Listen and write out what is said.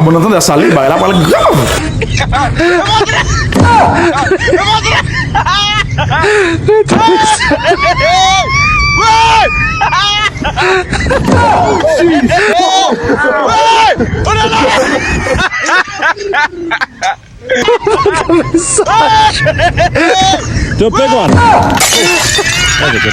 Kamu nonton dah salib bae apa lagi? The big one. That's a good.